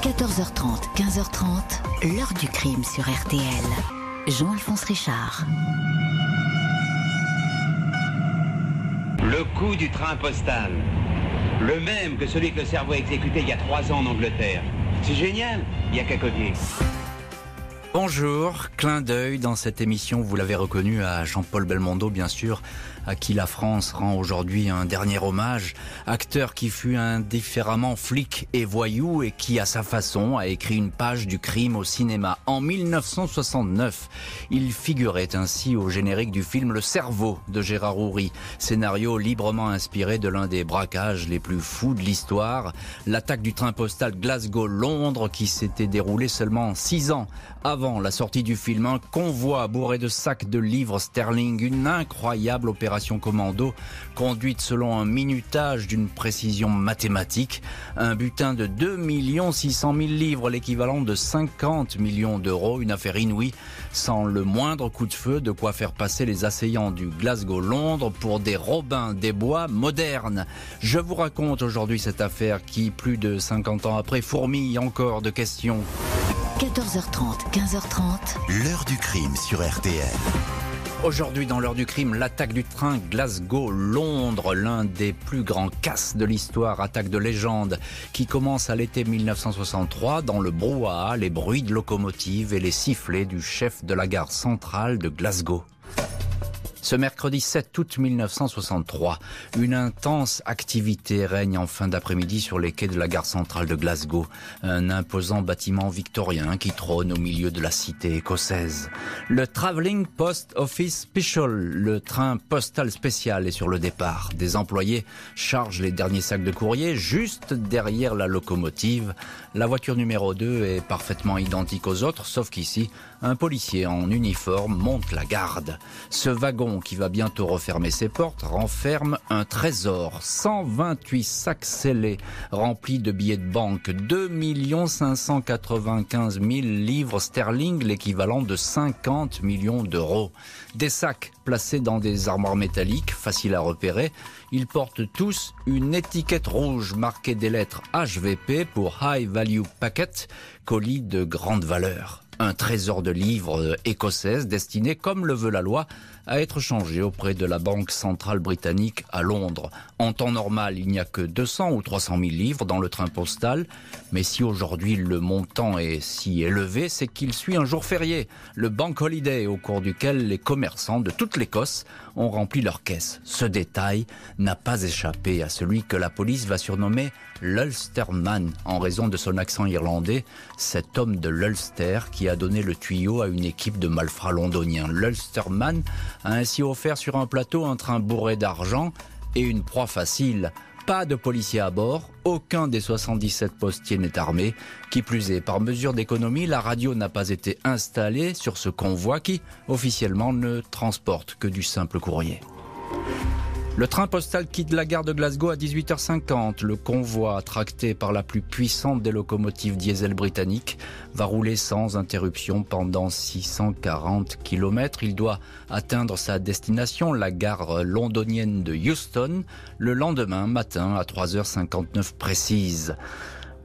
14h30, 15h30, l'heure du crime sur RTL. Jean-Alphonse Richard. Le coup du train postal, le même que celui que le cerveau a exécuté il y a 3 ans en Angleterre. C'est génial, il n'y a qu'à copier. Bonjour, clin d'œil dans cette émission, vous l'avez reconnu, à Jean-Paul Belmondo bien sûr, à qui la France rend aujourd'hui un dernier hommage, acteur qui fut indifféremment flic et voyou et qui à sa façon a écrit une page du crime au cinéma. En 1969, il figurait ainsi au générique du film Le Cerveau de Gérard Houry, scénario librement inspiré de l'un des braquages les plus fous de l'histoire, l'attaque du train postal Glasgow-Londres qui s'était déroulé seulement 6 ans avant la sortie du film. Un convoi bourré de sacs de livres sterling, une incroyable opération commando conduite selon un minutage d'une précision mathématique, un butin de 2 600 000 livres, l'équivalent de 50 millions d'euros, une affaire inouïe, sans le moindre coup de feu, de quoi faire passer les assaillants du Glasgow-Londres pour des Robins des Bois modernes. Je vous raconte aujourd'hui cette affaire qui, plus de 50 ans après, fourmille encore de questions. 14h30, 15h30, l'heure du crime sur RTL. Aujourd'hui, dans l'heure du crime, l'attaque du train Glasgow-Londres, l'un des plus grands casses de l'histoire, attaque de légende, qui commence à l'été 1963 dans le brouhaha, les bruits de locomotives et les sifflets du chef de la gare centrale de Glasgow. Ce mercredi 7 août 1963, une intense activité règne en fin d'après-midi sur les quais de la gare centrale de Glasgow. Un imposant bâtiment victorien qui trône au milieu de la cité écossaise. Le Travelling Post Office Special, le train postal spécial, est sur le départ. Des employés chargent les derniers sacs de courrier juste derrière la locomotive. La voiture numéro 2 est parfaitement identique aux autres, sauf qu'ici, un policier en uniforme monte la garde. Ce wagon, qui va bientôt refermer ses portes, renferme un trésor. 128 sacs scellés remplis de billets de banque. 2 595 000 livres sterling, l'équivalent de 50 millions d'euros. Des sacs placés dans des armoires métalliques, faciles à repérer. Ils portent tous une étiquette rouge marquée des lettres HVP pour High Value Packet, colis de grande valeur. Un trésor de livres écossaises destiné, comme le veut la loi, à être changé auprès de la Banque centrale britannique à Londres. En temps normal, il n'y a que 200 ou 300 000 livres dans le train postal, mais si aujourd'hui le montant est si élevé, c'est qu'il suit un jour férié, le Bank Holiday, au cours duquel les commerçants de toute l'Écosse ont rempli leurs caisses. Ce détail n'a pas échappé à celui que la police va surnommer l'Ulsterman, en raison de son accent irlandais, cet homme de l'Ulster qui a donné le tuyau à une équipe de malfrats londoniens. L'Ulsterman a ainsi offert sur un plateau un train bourré d'argent et une proie facile. Pas de policiers à bord, aucun des 77 postiers n'est armé. Qui plus est, par mesure d'économie, la radio n'a pas été installée sur ce convoi qui, officiellement, ne transporte que du simple courrier. Le train postal quitte la gare de Glasgow à 18h50. Le convoi, tracté par la plus puissante des locomotives diesel britanniques, va rouler sans interruption pendant 640 km. Il doit atteindre sa destination, la gare londonienne de Euston, le lendemain matin à 3h59 précise.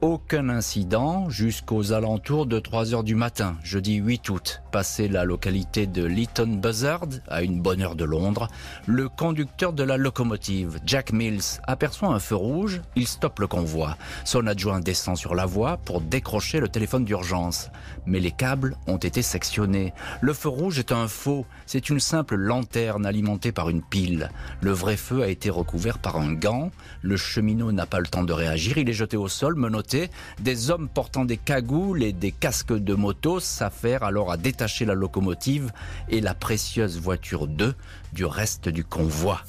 Aucun incident jusqu'aux alentours de 3h du matin, jeudi 8 août. Passé la localité de Leighton Buzzard, à une bonne heure de Londres, le conducteur de la locomotive, Jack Mills, aperçoit un feu rouge, il stoppe le convoi. Son adjoint descend sur la voie pour décrocher le téléphone d'urgence. Mais les câbles ont été sectionnés. Le feu rouge est un faux, c'est une simple lanterne alimentée par une pile. Le vrai feu a été recouvert par un gant. Le cheminot n'a pas le temps de réagir, il est jeté au sol, menotté. Des hommes portant des cagoules et des casques de moto s'affairent alors à détacher la locomotive et la précieuse voiture 2 du reste du convoi.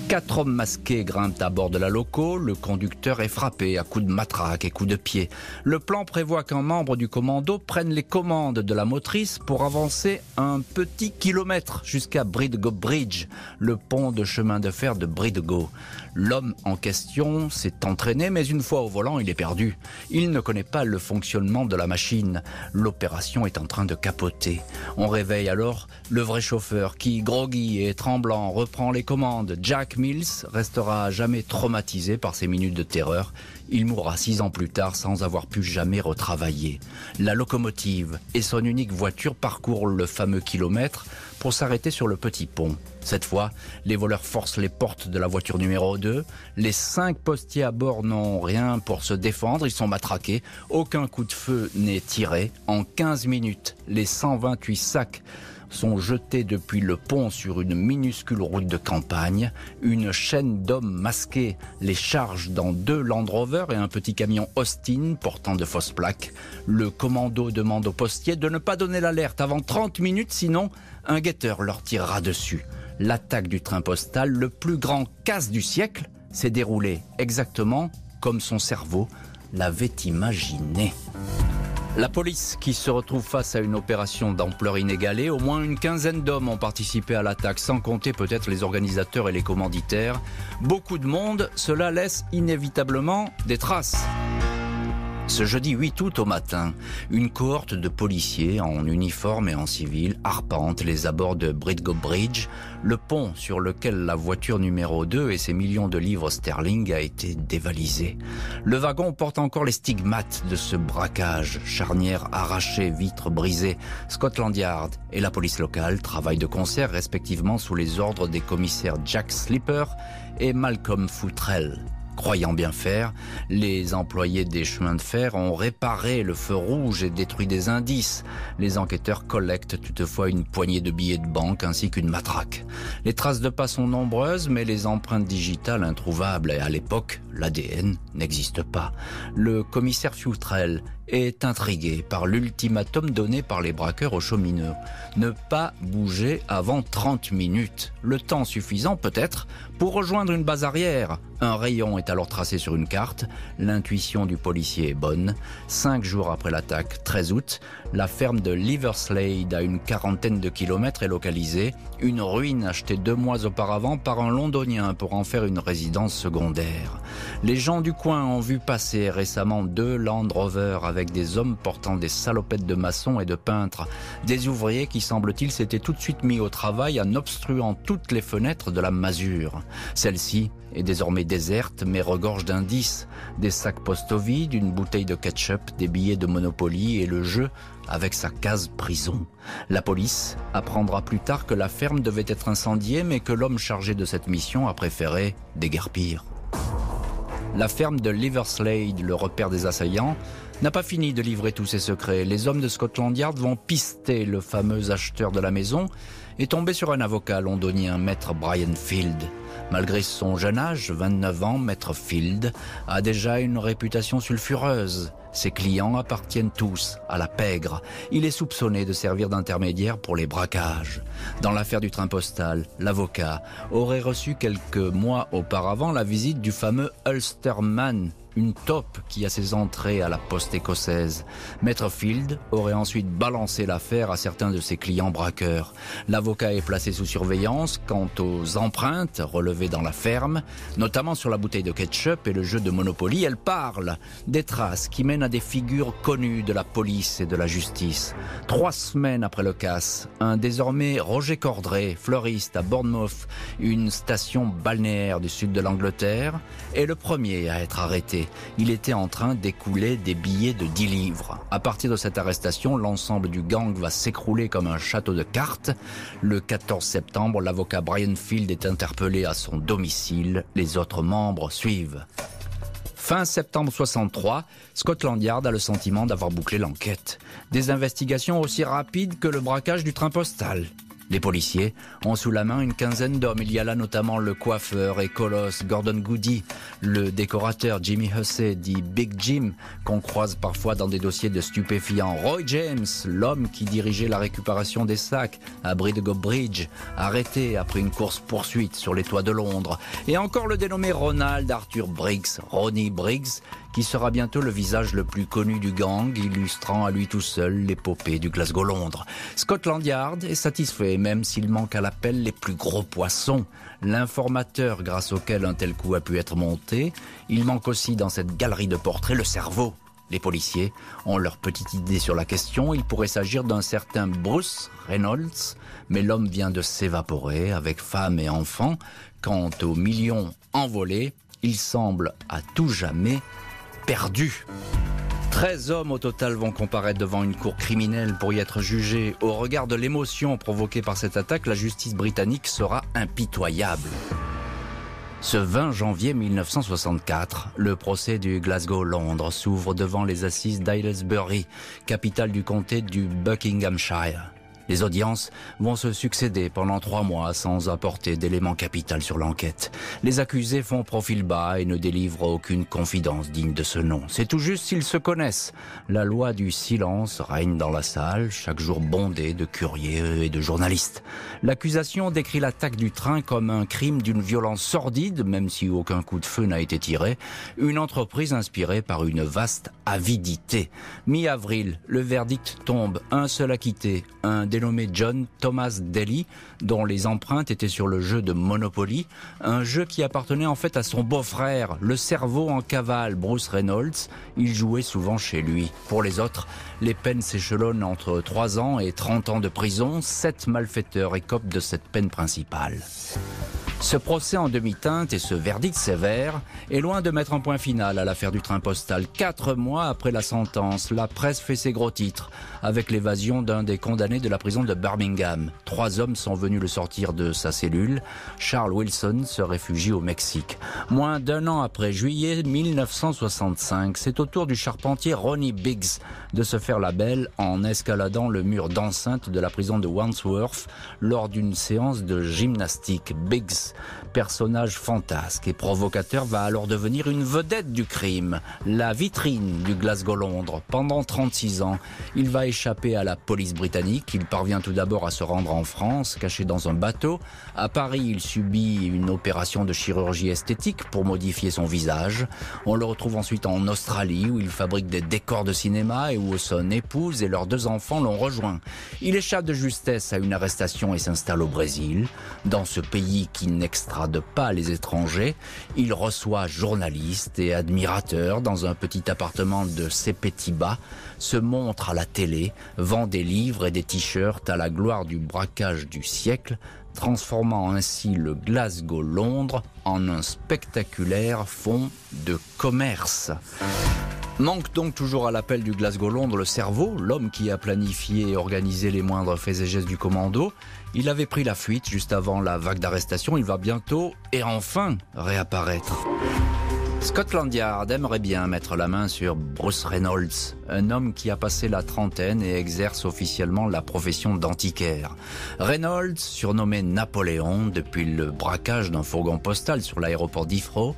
4 hommes masqués grimpent à bord de la loco, le conducteur est frappé à coups de matraque et coups de pied. Le plan prévoit qu'un membre du commando prenne les commandes de la motrice pour avancer un petit kilomètre jusqu'à Bridgau Bridge, le pont de chemin de fer de Bridgau. L'homme en question s'est entraîné, mais une fois au volant, il est perdu. Il ne connaît pas le fonctionnement de la machine. L'opération est en train de capoter. On réveille alors le vrai chauffeur qui, groggy et tremblant, reprend les commandes. Jack Jack Mills restera à jamais traumatisé par ces minutes de terreur. Il mourra 6 ans plus tard sans avoir pu jamais retravailler. La locomotive et son unique voiture parcourent le fameux kilomètre pour s'arrêter sur le petit pont. Cette fois, les voleurs forcent les portes de la voiture numéro 2. Les 5 postiers à bord n'ont rien pour se défendre, ils sont matraqués. Aucun coup de feu n'est tiré. En 15 minutes, les 128 sacs sont jetés depuis le pont sur une minuscule route de campagne. Une chaîne d'hommes masqués les charge dans 2 Land Rover et un petit camion Austin portant de fausses plaques. Le commando demande aux postiers de ne pas donner l'alerte avant 30 minutes, sinon un guetteur leur tirera dessus. L'attaque du train postal, le plus grand casse du siècle, s'est déroulée exactement comme son cerveau l'avait imaginé. La police qui se retrouve face à une opération d'ampleur inégalée, au moins une quinzaine d'hommes ont participé à l'attaque, sans compter peut-être les organisateurs et les commanditaires. Beaucoup de monde, cela laisse inévitablement des traces. Ce jeudi 8 août au matin, une cohorte de policiers en uniforme et en civil arpente les abords de Bridgend Bridge, le pont sur lequel la voiture numéro 2 et ses millions de livres sterling a été dévalisé. Le wagon porte encore les stigmates de ce braquage, charnières arrachées, vitres brisées. Scotland Yard et la police locale travaillent de concert respectivement sous les ordres des commissaires Jack Slipper et Malcolm Futrell. Croyant bien faire, les employés des chemins de fer ont réparé le feu rouge et détruit des indices. Les enquêteurs collectent toutefois une poignée de billets de banque ainsi qu'une matraque. Les traces de pas sont nombreuses, mais les empreintes digitales introuvables, et à l'époque, l'ADN n'existe pas. Le commissaire Futrell est intrigué par l'ultimatum donné par les braqueurs aux cheminots. Ne pas bouger avant 30 minutes. Le temps suffisant peut-être pour rejoindre une base arrière. Un rayon est alors tracé sur une carte. L'intuition du policier est bonne. 5 jours après l'attaque, 13 août, la ferme de Liverslade, à une quarantaine de kilomètres, est localisée. Une ruine achetée 2 mois auparavant par un Londonien pour en faire une résidence secondaire. Les gens du coin ont vu passer récemment 2 Land Rover avec des hommes portant des salopettes de maçons et de peintres. Des ouvriers qui, semble-t-il, s'étaient tout de suite mis au travail en obstruant toutes les fenêtres de la masure. Celle-ci est désormais déserte mais regorge d'indices. Des sacs postaux vides, une bouteille de ketchup, des billets de Monopoly et le jeu avec sa case prison. La police apprendra plus tard que la ferme devait être incendiée mais que l'homme chargé de cette mission a préféré déguerpir. La ferme de Liverslade, le repère des assaillants, n'a pas fini de livrer tous ses secrets. Les hommes de Scotland Yard vont pister le fameux acheteur de la maison et tomber sur un avocat londonien, Maître Brian Field. Malgré son jeune âge, 29 ans, Maître Field a déjà une réputation sulfureuse. Ses clients appartiennent tous à la pègre. Il est soupçonné de servir d'intermédiaire pour les braquages. Dans l'affaire du train postal, l'avocat aurait reçu quelques mois auparavant la visite du fameux Ulsterman, une taupe qui a ses entrées à la poste écossaise. Maître Field aurait ensuite balancé l'affaire à certains de ses clients braqueurs. L'avocat est placé sous surveillance quant aux empreintes relevées dans la ferme, notamment sur la bouteille de ketchup et le jeu de Monopoly. Elle parle des traces qui mènent à des figures connues de la police et de la justice. 3 semaines après le casse, un désormais Roger Cordray, fleuriste à Bournemouth, une station balnéaire du sud de l'Angleterre, est le premier à être arrêté. Il était en train d'écouler des billets de 10 livres. À partir de cette arrestation, l'ensemble du gang va s'écrouler comme un château de cartes. Le 14 septembre, l'avocat Brian Field est interpellé à son domicile. Les autres membres suivent. Fin septembre 63, Scotland Yard a le sentiment d'avoir bouclé l'enquête. Des investigations aussi rapides que le braquage du train postal. Les policiers ont sous la main une quinzaine d'hommes. Il y a là notamment le coiffeur et colosse Gordon Goody, le décorateur Jimmy Hussey, dit Big Jim, qu'on croise parfois dans des dossiers de stupéfiants. Roy James, l'homme qui dirigeait la récupération des sacs à Bridgend Bridge, arrêté après une course-poursuite sur les toits de Londres. Et encore le dénommé Ronald Arthur Briggs, Ronnie Briggs, qui sera bientôt le visage le plus connu du gang, illustrant à lui tout seul l'épopée du Glasgow-Londres. Scotland Yard est satisfait, même s'il manque à l'appel les plus gros poissons. L'informateur grâce auquel un tel coup a pu être monté. Il manque aussi dans cette galerie de portraits le cerveau. Les policiers ont leur petite idée sur la question. Il pourrait s'agir d'un certain Bruce Reynolds, mais l'homme vient de s'évaporer avec femme et enfants. Quant aux millions envolés, il semble à tout jamais perdu. 13 hommes au total vont comparaître devant une cour criminelle pour y être jugés. Au regard de l'émotion provoquée par cette attaque, la justice britannique sera impitoyable. Ce 20 janvier 1964, le procès du Glasgow-Londres s'ouvre devant les assises d'Aylesbury, capitale du comté du Buckinghamshire. Les audiences vont se succéder pendant 3 mois sans apporter d'éléments capitaux sur l'enquête. Les accusés font profil bas et ne délivrent aucune confidence digne de ce nom. C'est tout juste s'ils se connaissent. La loi du silence règne dans la salle, chaque jour bondée de curieux et de journalistes. L'accusation décrit l'attaque du train comme un crime d'une violence sordide, même si aucun coup de feu n'a été tiré, une entreprise inspirée par une vaste avidité. Mi-avril, le verdict tombe, un seul acquitté, un dénommé John Thomas Daly, dont les empreintes étaient sur le jeu de Monopoly, un jeu qui appartenait en fait à son beau-frère, le cerveau en cavale, Bruce Reynolds. Il jouait souvent chez lui. Pour les autres, les peines s'échelonnent entre 3 ans et 30 ans de prison. 7 malfaiteurs écopent de cette peine principale. Ce procès en demi-teinte et ce verdict sévère est loin de mettre un point final à l'affaire du train postal. 4 mois après la sentence, la presse fait ses gros titres avec l'évasion d'un des condamnés de la prison de Birmingham. 3 hommes sont venus le sortir de sa cellule. Charles Wilson se réfugie au Mexique. Moins d'1 an après, juillet 1965, c'est au tour du charpentier Ronnie Biggs de se faire la belle en escaladant le mur d'enceinte de la prison de Wandsworth lors d'une séance de gymnastique. Biggs, personnage fantasque et provocateur, va alors devenir une vedette du crime, la vitrine du Glasgow-Londres. Pendant 36 ans, il va échapper à la police britannique. Il parvient tout d'abord à se rendre en France, caché dans un bateau. À Paris, il subit une opération de chirurgie esthétique pour modifier son visage. On le retrouve ensuite en Australie, où il fabrique des décors de cinéma et où son épouse et leurs 2 enfants l'ont rejoint. Il échappe de justesse à une arrestation et s'installe au Brésil. Dans ce pays qui n'extrade pas les étrangers, il reçoit journalistes et admirateurs dans un petit appartement de Sepetiba, se montre à la télé, vend des livres et des t-shirts à la gloire du braquage du siècle, transformant ainsi le Glasgow-Londres en un spectaculaire fonds de commerce. Manque donc toujours à l'appel du Glasgow-Londres le cerveau, l'homme qui a planifié et organisé les moindres faits et gestes du commando. Il avait pris la fuite juste avant la vague d'arrestation. Il va bientôt et enfin réapparaître. Scotland Yard aimerait bien mettre la main sur Bruce Reynolds, un homme qui a passé la trentaine et exerce officiellement la profession d'antiquaire. Reynolds, surnommé Napoléon depuis le braquage d'un fourgon postal sur l'aéroport d'Heathrow,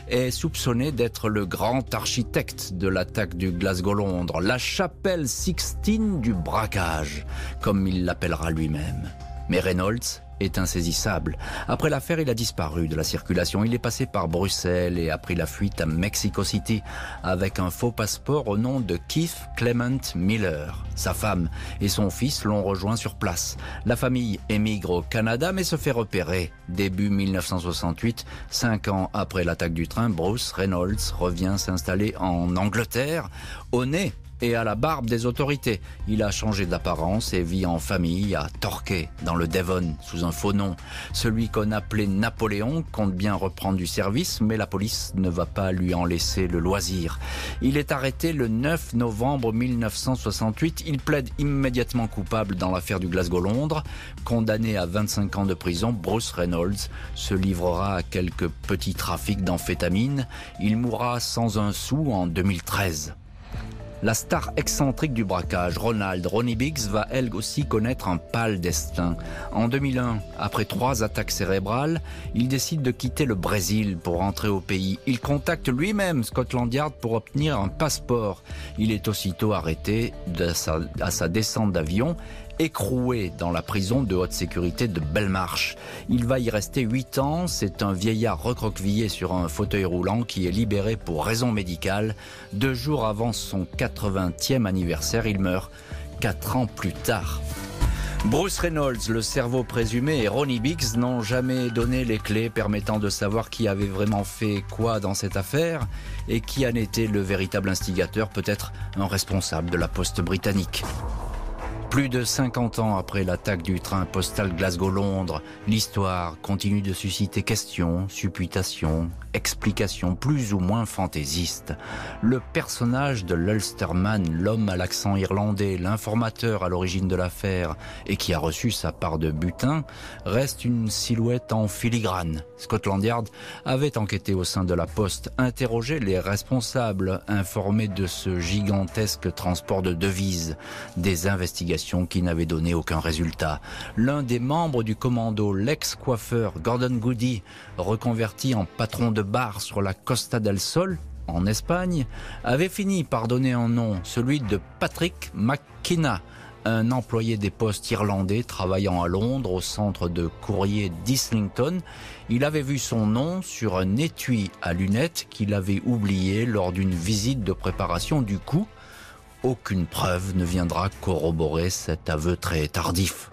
est soupçonné d'être le grand architecte de l'attaque du Glasgow-Londres, la chapelle Sixtine du braquage, comme il l'appellera lui-même. Mais Reynolds est insaisissable. Après l'affaire, il a disparu de la circulation. Il est passé par Bruxelles et a pris la fuite à Mexico City avec un faux passeport au nom de Keith Clement Miller. Sa femme et son fils l'ont rejoint sur place. La famille émigre au Canada mais se fait repérer. Début 1968, 5 ans après l'attaque du train, Bruce Reynolds revient s'installer en Angleterre, au nez et à la barbe des autorités. Il a changé d'apparence et vit en famille à Torquay, dans le Devon, sous un faux nom. Celui qu'on appelait Napoléon compte bien reprendre du service, mais la police ne va pas lui en laisser le loisir. Il est arrêté le 9 novembre 1968. Il plaide immédiatement coupable dans l'affaire du Glasgow-Londres. Condamné à 25 ans de prison, Bruce Reynolds se livrera à quelques petits trafics d'amphétamines. Il mourra sans un sou en 2013. La star excentrique du braquage, Ronnie Biggs, va elle aussi connaître un pâle destin. En 2001, après 3 attaques cérébrales, il décide de quitter le Brésil pour rentrer au pays. Il contacte lui-même Scotland Yard pour obtenir un passeport. Il est aussitôt arrêté à sa descente d'avion, écroué dans la prison de haute sécurité de Belmarsh. Il va y rester 8 ans. C'est un vieillard recroquevillé sur un fauteuil roulant qui est libéré pour raison médicale. 2 jours avant son 80e anniversaire, il meurt 4 ans plus tard. Bruce Reynolds, le cerveau présumé, et Ronnie Biggs n'ont jamais donné les clés permettant de savoir qui avait vraiment fait quoi dans cette affaire et qui en était le véritable instigateur, peut-être un responsable de la poste britannique. Plus de 50 ans après l'attaque du train postal Glasgow-Londres, l'histoire continue de susciter questions, supputations, explications plus ou moins fantaisistes. Le personnage de l'Ulsterman, l'homme à l'accent irlandais, l'informateur à l'origine de l'affaire et qui a reçu sa part de butin, reste une silhouette en filigrane. Scotland Yard avait enquêté au sein de la Poste, interrogé les responsables informés de ce gigantesque transport de devises, des investigations qui n'avaient donné aucun résultat. L'un des membres du commando, l'ex-coiffeur Gordon Goody, reconverti en patron de bar sur la Costa del Sol, en Espagne, avait fini par donner un nom, celui de Patrick McKenna, un employé des postes irlandais travaillant à Londres au centre de courrier d'Islington. Il avait vu son nom sur un étui à lunettes qu'il avait oublié lors d'une visite de préparation du coup. Aucune preuve ne viendra corroborer cet aveu très tardif.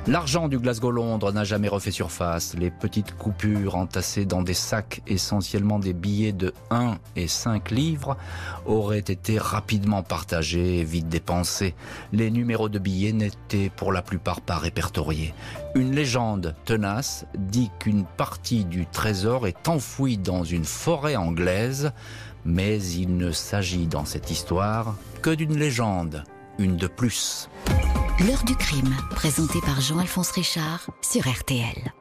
L'argent du Glasgow-Londres n'a jamais refait surface. Les petites coupures entassées dans des sacs, essentiellement des billets de 1 et 5 livres, auraient été rapidement partagés et vite dépensés. Les numéros de billets n'étaient pour la plupart pas répertoriés. Une légende tenace dit qu'une partie du trésor est enfouie dans une forêt anglaise, mais il ne s'agit dans cette histoire que d'une légende, une de plus. L'heure du crime, présenté par Jean-Alphonse Richard sur RTL.